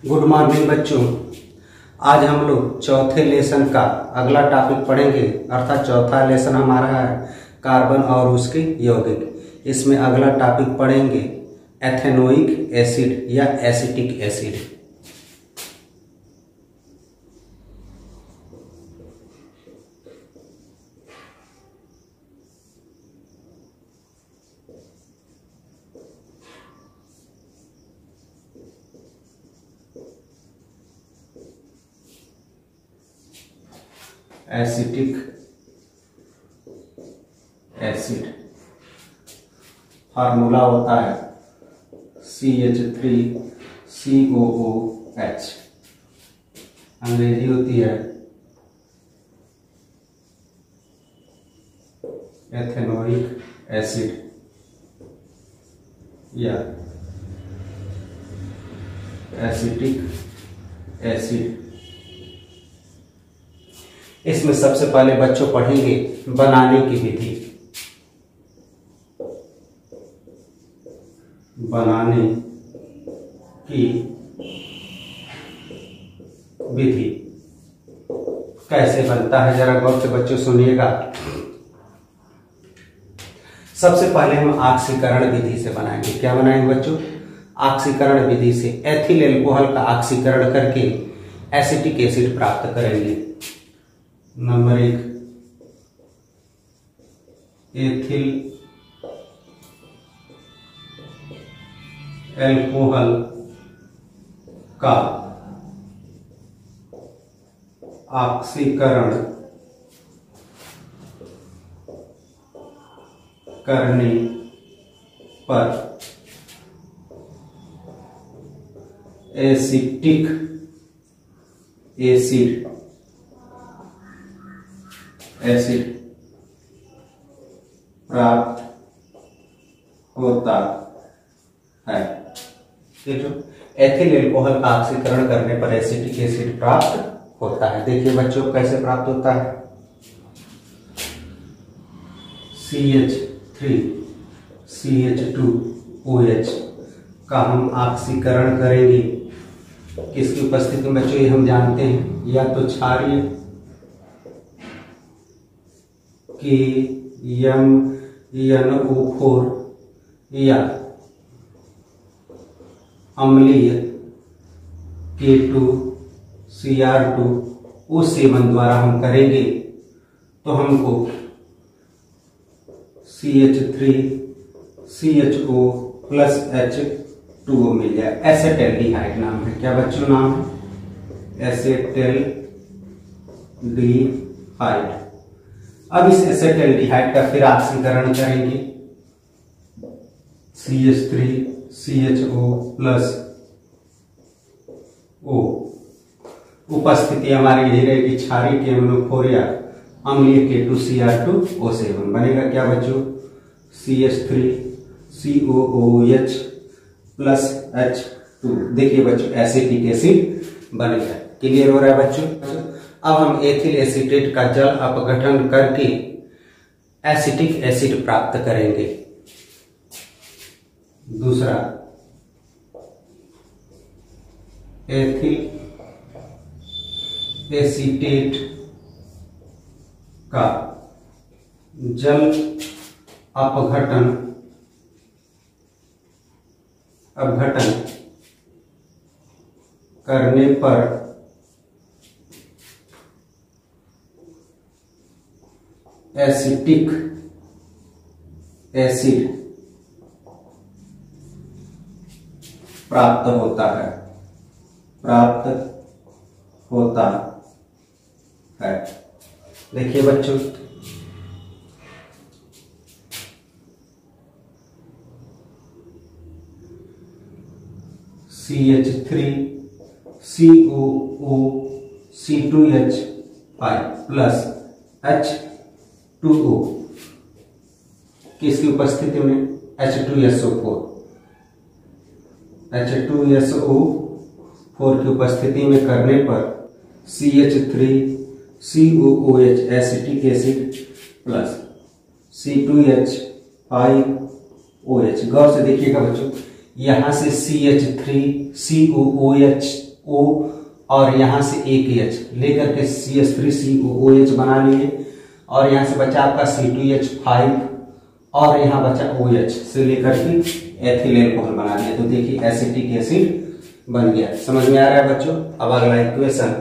Good morning बच्चों। आज हम लोग चौथे लेसन का अगला टॉपिक पढ़ेंगे, अर्थात चौथा लेसन हमारा है कार्बन और उसके यौगिक। इसमें अगला टॉपिक पढ़ेंगे एथेनोइक एसिड या acetic acid. Acetic acid formula होता है CH3COOH, अंग्रेजी होती है एथेनोइक एसिड या एसिटिक एसिड। इसमें सबसे पहले बच्चों पढ़ेंगे बनाने की विधि। बनाने की विधि कैसे बनता है, जरा गौर से बच्चों सुनिएगा। सबसे पहले हम ऑक्सीकरण विधि से बनाएंगे। क्या बनाएंगे बच्चों? ऑक्सीकरण विधि से एथिल एल्कोहल का ऑक्सीकरण करके एसिटिक एसिड प्राप्त करेंगे। नंबर 1, एथिल एल्कोहल का ऑक्सीकरण करने पर एसिटिक एसिड प्राप्त होता है। जो एथिल एल्कोहल का ऑक्सीकरण करने पर एसिटिक एसिड प्राप्त होता है। देखिए बच्चों कैसे प्राप्त होता है। CH3CH2OH का हम ऑक्सीकरण करेंगे किसकी उपस्थिति में बच्चों? ये हम जानते हैं, या तो क्षारीय KMNO4 या अम्लीय K2Cr2O7 द्वारा हम करेंगे तो हमको CH3CHO प्लस H2O मिल जाए। एसेटल्डिहाइड नाम है। क्या बच्चों नाम है? एसेटल्डिहाइड। अब इस एसेटल्डिहाइड का फिर ऑक्सीकरण करेंगे CH3CHO प्लस O। उपस्थिति हमारी यही रहेगी क्षारीय KMNO4 या अम्लीय K2Cr2O7 बनेगा। क्या बच्चों? CH3COOH plus H2। देखिए बच्चों एसिटिक एसिड बन गया। क्लियर हो रहा है बच्चों? अब हम एथिल एसीटेट का जल अपघटन करके एसिटिक एसिड प्राप्त करेंगे। दूसरा, एथिल एसीटेट का जल अपघटन करने पर एसिटिक एसिड प्राप्त होता है। देखिए बच्चों CH3COOC2H5 प्लस H2O किसकी उपस्थिति में? H2SO4 की उपस्थिति में करने पर CH3COOH acetic acid plus C2H5OH। गौर से देखिएगा बच्चों, यहां से CH3COOH O और यहाँ से एक H लेकर के CH3COOH बना लिए और यहाँ से बचा आपका C2H5 और यहाँ बचा OH से लेकर के एथिल एल्कोहल बना लिया। तो देखिए एसिटिक एसिड बन गया। समझ में आ रहा है बच्चों। अब अगला इक्वेशन,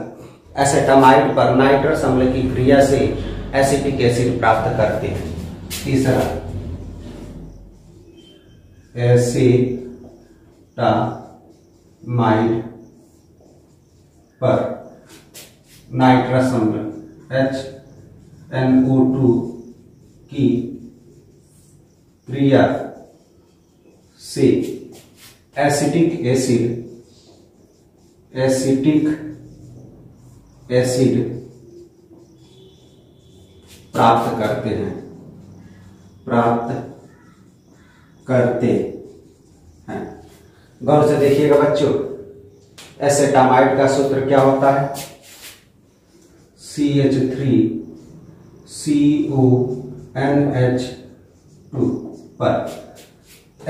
एसेटामाइड पर नाइट्रस अम्ल की क्रिया से एसिटिक एसिड प्राप्त करते हैं। तीसरा, एसेटामाइड पर नाइट्रस अम्ल HNO2 की क्रिया से एसिटिक एसिड प्राप्त करते हैं। गौर से देखिएगा बच्चों, एसेटामाइड का सूत्र क्या होता है? CH3CONH2 पर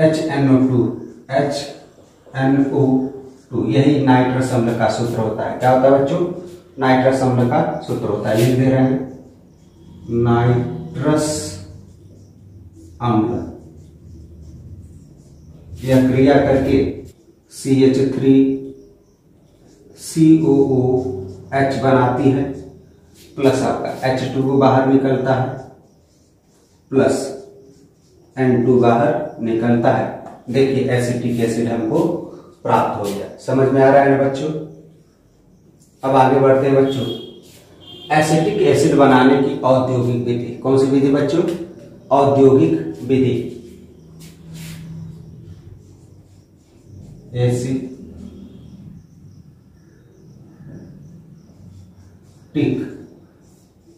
HNO2 यही नाइट्रस अम्ल का सूत्र होता है। क्या होता है बच्चों? नाइट्रस अम्ल का सूत्र होता है। लिख दे रहे हैं नाइट्रस अम्ल। यह क्रिया करके CH3COOH बनाती है, प्लस आपका H2O बाहर निकलता है, प्लस N2 बाहर निकलता है। देखिए एसिटिक एसिड हमको प्राप्त हो गया। समझ में आ रहा है ना बच्चों। अब आगे बढ़ते हैं बच्चों। एसिटिक एसिड बनाने की औद्योगिक विधि, कौन सी विधि बच्चों? औद्योगिक विधि। एसिटिक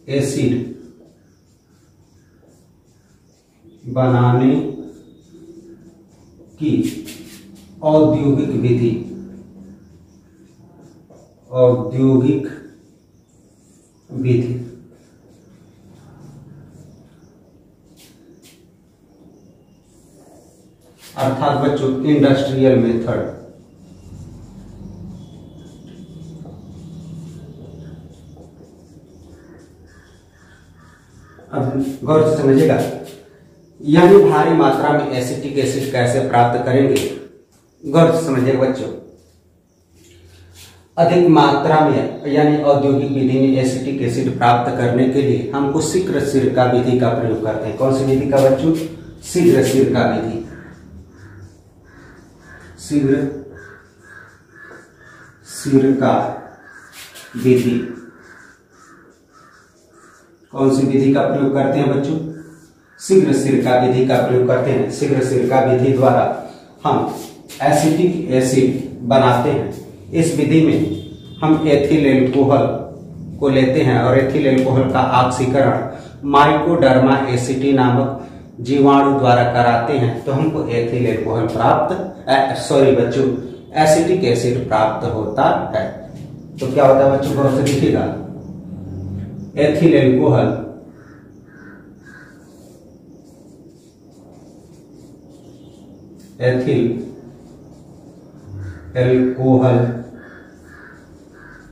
एसिड बनाने की औद्योगिक विधि, अर्थात बच्चों इंडस्ट्रियल मेथड। अब गौर से समझिएगा, यानी भारी मात्रा में एसिटिक एसिड कैसे प्राप्त करेंगे? गौर से समझिएगा बच्चों। अधिक मात्रा में यानी औद्योगिक विधि में एसिटिक एसिड प्राप्त करने के लिए हमको शीघ्र सिरका विधि का प्रयोग करते हैं। कौन सी विधि का बच्चों? शीघ्र सिरका विधि। शीघ्र सिरका विधि। कौन सी विधि का प्रयोग करते हैं बच्चों? शीघ्र सिरका विधि का प्रयोग करते हैं। शीघ्र सिरका विधि द्वारा हम एसिटिक एसिड बनाते हैं। इस विधि में हम एथिल एल्कोहल को लेते हैं और एथिल एल्कोहल का ऑक्सीकरण माइकोडर्मा एसिटी नामक जीवाणु द्वारा कराते हैं, तो हमको एथिल एल्कोहल बच्चों एसिटिक एसिड प्राप्त होता है। तो क्या होता है बच्चों? गौर से देखिएगा, एथिल एल्कोहल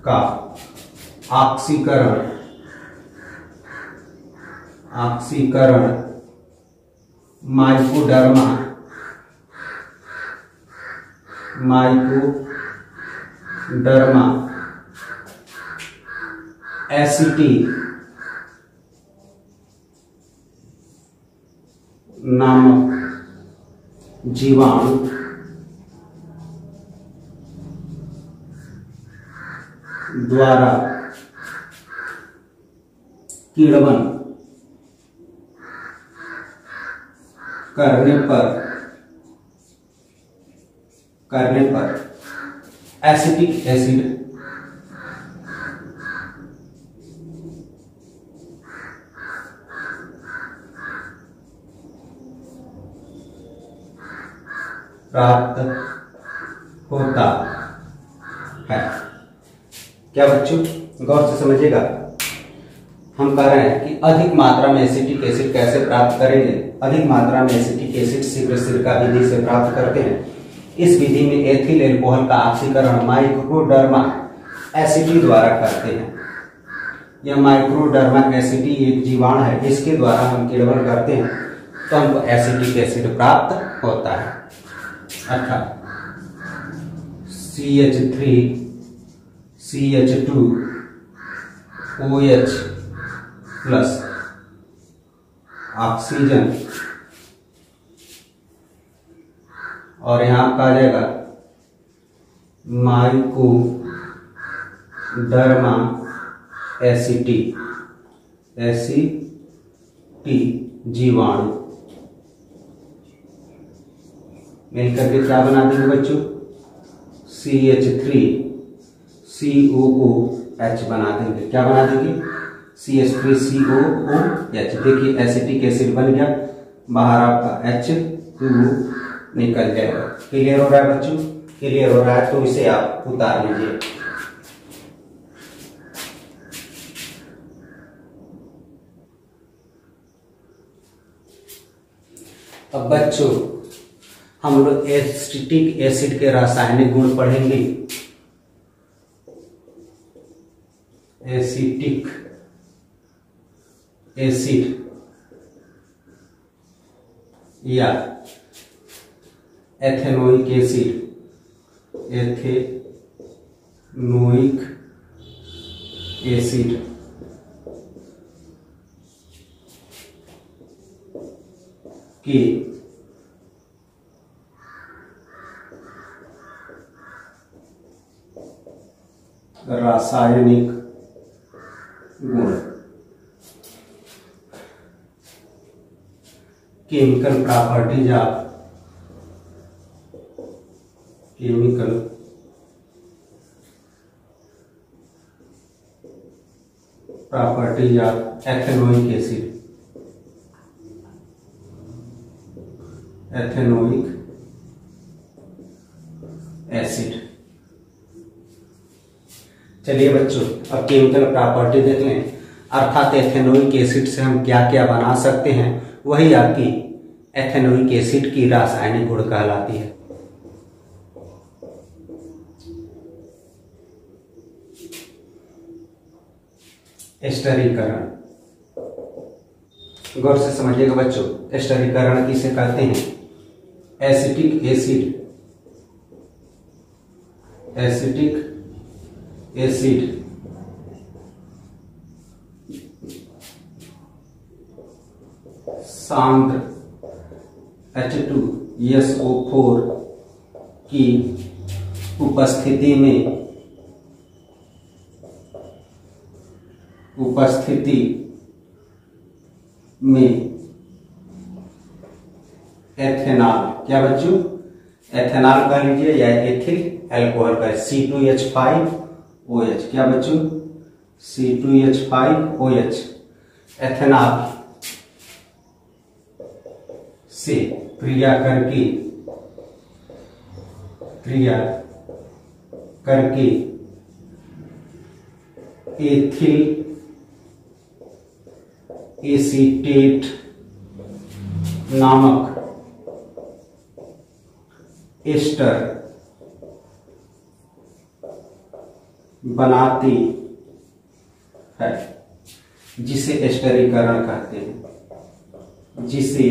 का ऑक्सीकरण माइकोडर्मा एसिटी नामक जीवाणु द्वारा किण्वन करने पर एसिटिक एसिड प्राप्त होता है। क्या बच्चों? गौर से समझिएगा, हम कह रहे हैं कि अधिक मात्रा में एसिटिक एसिड कैसे प्राप्त करेंगे? अधिक मात्रा में एसिटिक एसिड शीघ्र सिरका विधि से प्राप्त करते हैं। इस विधि में एथिल एल्कोहल का ऑक्सीकरण माइक्रोडर्मा एसिटी द्वारा करते हैं। यह माइक्रोडर्मा एसिटी एक जीवाणु है, इसके द्वारा हम किण्वन करते हैं तो हमको एसिटिक एसिड प्राप्त होता है, अर्थात CH3 CH2 OH plus oxygen और यहाँ आपका आ जाएगा माइकोडर्मा एसिटी जीवाणु मिलकर के क्या बना देंगे बच्चों, CH3 COOH बना देंगे। क्या बना देंगे, CH3 COOH। देखिए एसिटिक एसिड बन गया, बाहर आपका H2 निकल जाएगा। क्लियर हो रहा है बच्चों, क्लियर हो रहा है तो इसे आप उतार लीजिए। अब बच्चों हम लोग एसिटिक एसिड के रासायनिक गुण पढ़ेंगे। एसिटिक एसिड या एथेनोइक एसिड की रासायनिक गुण, chemical properties of ethanoic acid. चलिए बच्चों अब केमिकल प्रॉपर्टी देख लें, अर्थात एथेनोइक एसिड से हम क्या क्या बना सकते हैं, वही आपकी एथेनोइक एसिड की रासायनिक गुण कहलाती है। स्टरीकरण, गौर से समझिएगा बच्चों, स्टरीकरण किसे कहते हैं, एसिटिक एसिड सांद्र H2SO4 की उपस्थिति में एथेनॉल, क्या बच्चों, एथेनॉल कह लीजिए या एथिल एल्कोहल का C2H5OH, क्या बच्चों, C2H5OH एथेनॉल से क्रिया करके एथिल एसीटेट नामक एस्टर बनाती है, जिसे एस्टरीकरण कहते हैं, जिसे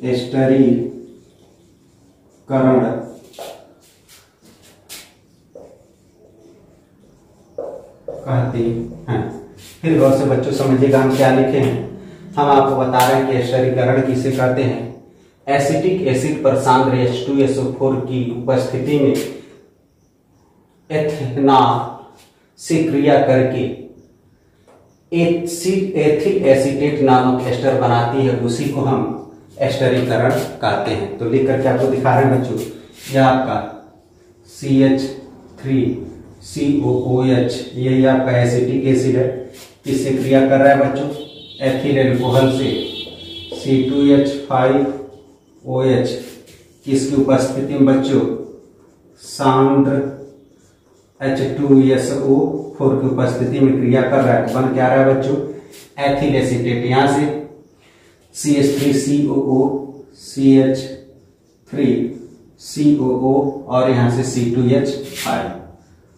एस्टरीकरण कहते हैं। फिर गौर से बच्चों समझिएगा हम क्या लिखे हैं, हम आपको बता रहे हैं कि एस्टरीकरण किसे कहते हैं, एसिटिक एसिड पर सांद्र H2SO4 की उपस्थिति में एथेनॉल से क्रिया करके एथिल एसीटेट नामक एस्टर बनाती है, उसी को हम एस्टरीकरण कहते हैं। तो लिख करके आपको दिखा रहे हैं बच्चों, यह आपका CH3COOH यही आपका एसिटिक एसिड है, किससे क्रिया कर रहा है बच्चों, एथिल एल्कोहल से C2H5OH, किसकी उपस्थिति में बच्चों, सांद्र H2SO4 की उपस्थिति में क्रिया कर रहा है, बन क्या रहा है बच्चों, एथिल एसीटेट। यहां से CH3COO CH3 COO और यहाँ से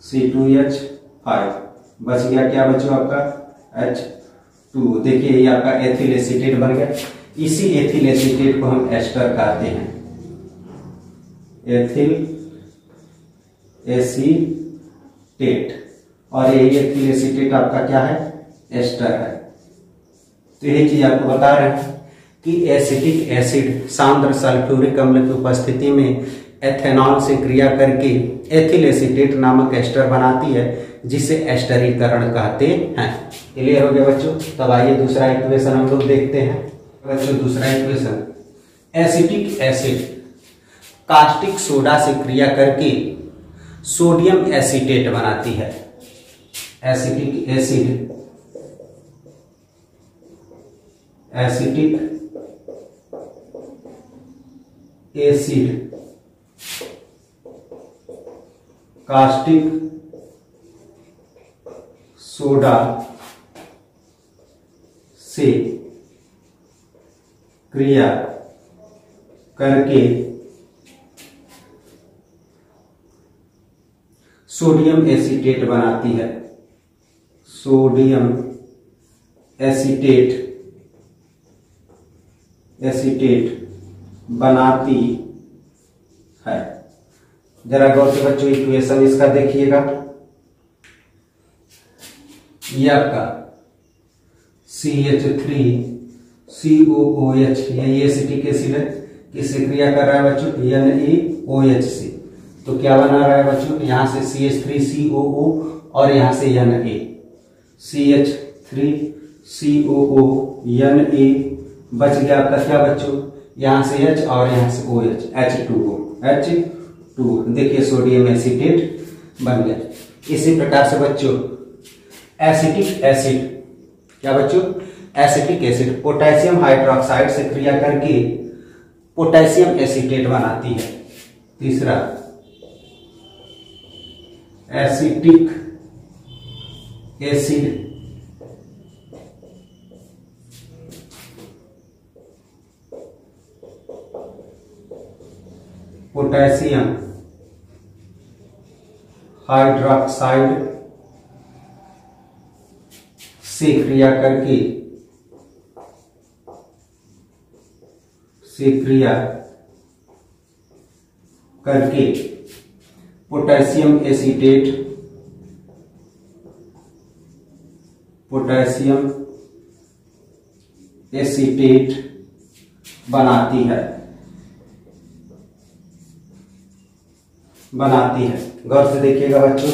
C2H5 बच गया, क्या बचो आपका H2। देखिए ये आपका एथिल एसीटेट बन गया। इसी एथिल एसीटेट को हम एस्टर कहते हैं, एथिल एसीटेट, और यही एथिल एसीटेट आपका क्या है, एस्टर है। तो यही चीज आपको बता रहे हैं कि एसिटिक एसिड सांद्र सल्फ्यूरिक अम्ल की उपस्थिति में एथेनॉल से क्रिया करके एथिल एसीटेट नामक एस्टर बनाती है, जिसे एस्टरीकरण कहते हैं। क्लियर हो गया बच्चों। तब आइए दूसरा इक्वेशन हम लोग देखते हैं बच्चों। दूसरा equation, acetic acid caustic soda से क्रिया करके सोडियम एसीटेट बनाती है। एसिटिक एसिड कास्टिक सोडा से क्रिया करके सोडियम एसीटेट बनाती है। सोडियम एसीटेट बनाती है। जरा गौर से बच्चों इक्वेशन इसका देखिएगा। ये आपका CH3COOH, यही एसिटिक एसिड है, किससे क्रिया कर रहा है बच्चों, NaOH से। तो क्या बना रहा है बच्चों, यहां से CH3COO और यहां से Na, CH3COO Na बच गया आपका क्या बच्चों, यहां से H और यहां से OH, H2। देखिए सोडियम एसीटेट बन गया। इसी प्रकार से बच्चों एसिटिक एसिड, क्या बच्चों, एसिटिक एसिड पोटेशियम हाइड्रोक्साइड से क्रिया करके पोटेशियम एसीटेट बनाती है। तीसरा एसिटिक एसिड पोटेशियम हाइड्रोक्साइड से क्रिया करके पोटेशियम एसीटेट बनाती है। गौर से देखिएगा बच्चों,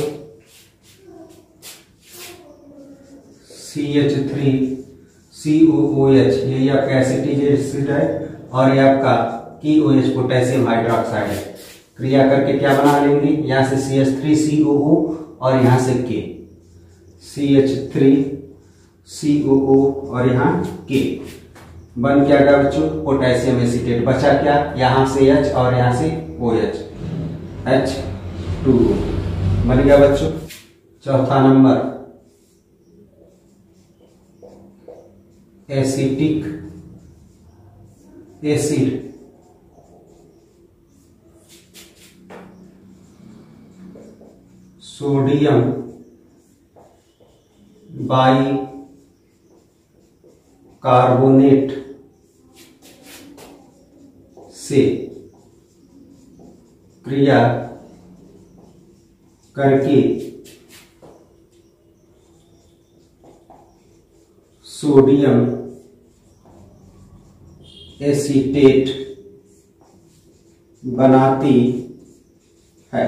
CH3COOH यही आपका एसिटिक एसिड है और ये आपका KOH पोटेशियम हाइड्रोक्साइड है। क्रिया करके क्या बना लेंगे, यहाँ से CH3COO और यहाँ से K, CH3COO और यहाँ K बन क्या गया बच्चों, पोटेशियम एसीटेट। बचा क्या, यहाँ से H और यहाँ से OH, H2 बन गया बच्चों। चौथा number acetic acid sodium bicarbonate से क्रिया करके सोडियम एसीटेट बनाती है।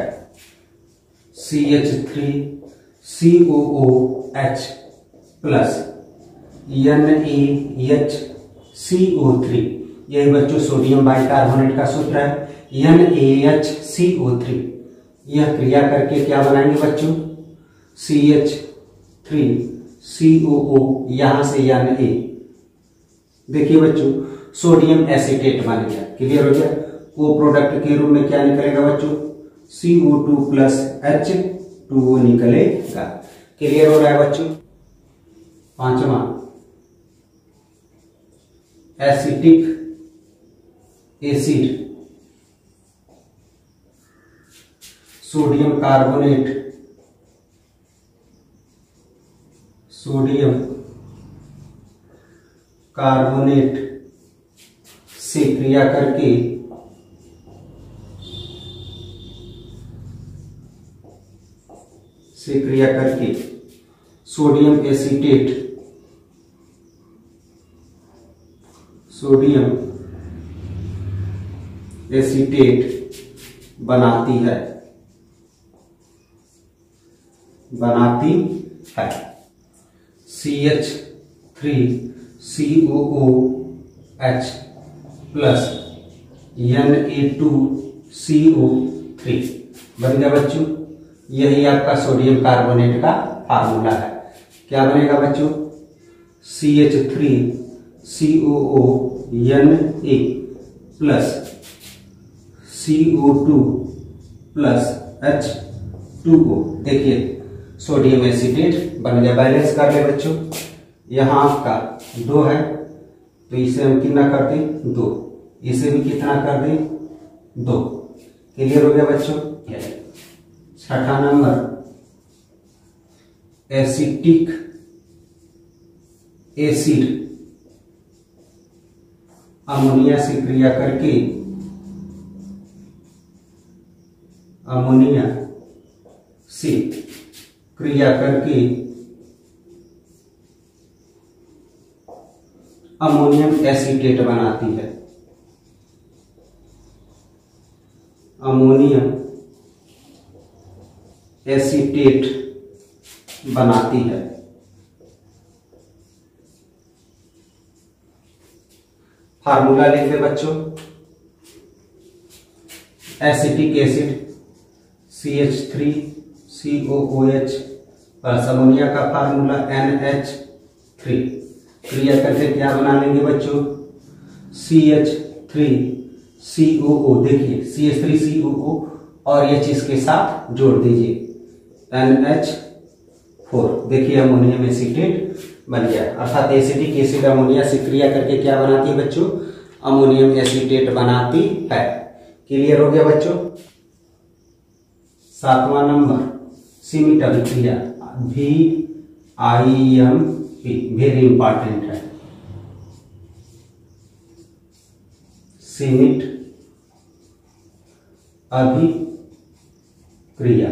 CH3COOH प्लस NaHCO3, यही बच्चों सोडियम बाइकार्बोनेट का सूत्र है, NaHCO3। यह क्रिया करके क्या बनाएंगे बच्चों, CH3COO यहां से Na। देखिए बच्चों सोडियम एसीटेट बन गया। क्लियर हो गया। को प्रोडक्ट के रूप में क्या निकलेगा बच्चों, CO2 प्लस H2O निकलेगा। क्लियर हो रहा है बच्चों। पांचवा एसिटिक एसिड सोडियम कार्बोनेट से क्रिया करके सोडियम एसीटेट बनाती है CH3COOH प्लस Na2CO3 बन गया बच्चों। यही आपका सोडियम कार्बोनेट का फार्मूला है। क्या बनेगा बच्चों? CH3COONA plus CO2 plus H2O। देखिए सोडियम एसीटेट बन गया। बैलेंस कर ले बच्चों। यहाँ आपका 2 है तो इसे हम कितना कर दें? 2। इसे भी कितना कर दें? 2। क्लियर हो गया बच्चों। छठा नंबर, एसिटिक एसिड अमोनिया से क्रिया करके अमोनियम एसीटेट बनाती है। अमोनियम एसीटेट बनाती है। फार्मूला लिख ले बच्चों। Acetic acid CH3COOH plus ammonia का फार्मूला NH3 क्रिया करके क्या बना लेंगे बच्चों? CH3COO। देखिए CH3COO और H इसके साथ जोड़ दीजिए NH4। देखिए अमोनियम एसीटेट बन गया। अर्थात एसिटिक एसिड अमोनिया से क्रिया करके क्या बनाती है बच्चों? अमोनियम एसीटेट बनाती है। क्लियर हो गया बच्चों। सातवां नंबर, सीमित अभिक्रिया VIMP, वेरी इंपॉर्टेंट है। सीमित अभिक्रिया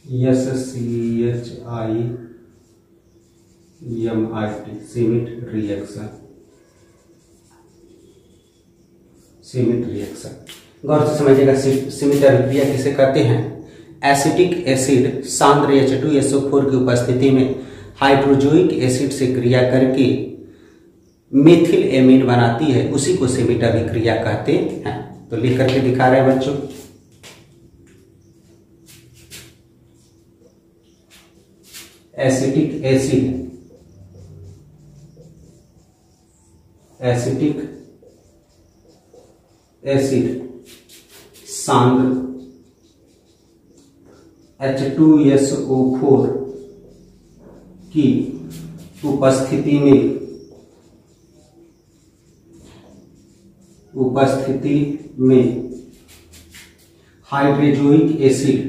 SCHIMIT, सीमित रिएक्शन। गौर से समझिएगा सीमित अभिक्रिया किसे कहते हैं? एसिटिक एसिड सांद्र H2SO4 की उपस्थिति में हाइड्रोजोइक एसिड से क्रिया करके मिथिल एमीन बनाती है, उसी को सीमित अभिक्रिया कहते हैं। तो लिख करके दिखा रहे हैं बच्चों। एसिटिक एसिड सांद्र H2SO4 की उपस्थिति में हाइड्रोजोइक एसिड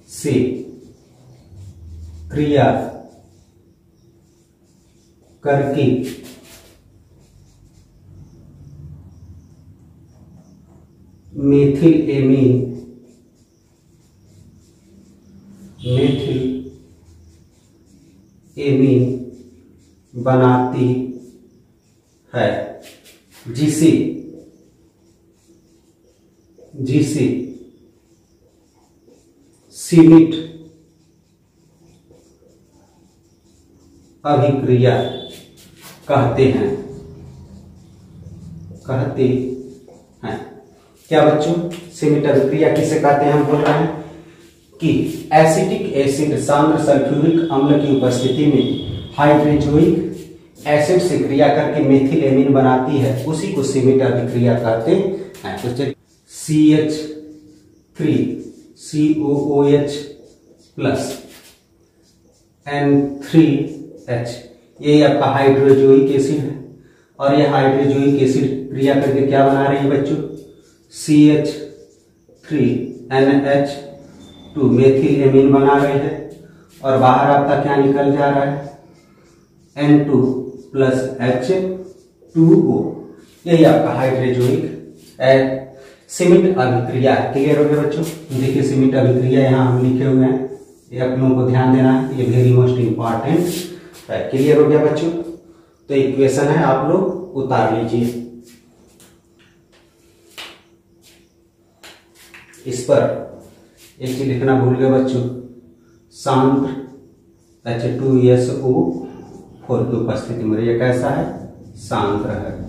से क्रिया करके मिथिल एमीन बनाती है, जिसे सीमित अभिक्रिया कहते हैं। क्या बच्चों? सीमित अभिक्रिया किसे कहते हैं? हम बोल रहे हैं कि एसिटिक एसिड सांद्र सल्फ्यूरिक अम्ल की उपस्थिति में हाइड्रोजोइक एसिड से क्रिया करके मेथिलेमिन बनाती है उसी को सीमित अभिक्रिया कहते हैं। तो CH3COOH प्लस N3H, ये आपका हाइड्रोजोइक एसिड है और ये हाइड्रोजोइक एसिड क्रिया करके क्या बना रही है बच्चों, CH3NH2 मेथिलेमिन बना रहे हैं और बाहर आपका क्या निकल जा रहा है, N2 प्लस H2O। यही आपका हाइड्रोजोइक सीमित अभिक्रिया है। क्लियर हो गया बच्चों। देखिए सीमित अभिक्रिया यहाँ हम लिखे हुए हैं, ये आप लोगों को ध्यान देना है, ये वेरी मोस्ट इंपॉर्टेंट है। क्लियर हो गया बच्चों। तो इक्वेशन है, आप लोग उतार लीजिए। इस पर एक चीज लिखना भूल गए बच्चों, सांद्र H2SO4 की उपस्थिति में ये कैसा है, सांद्र है।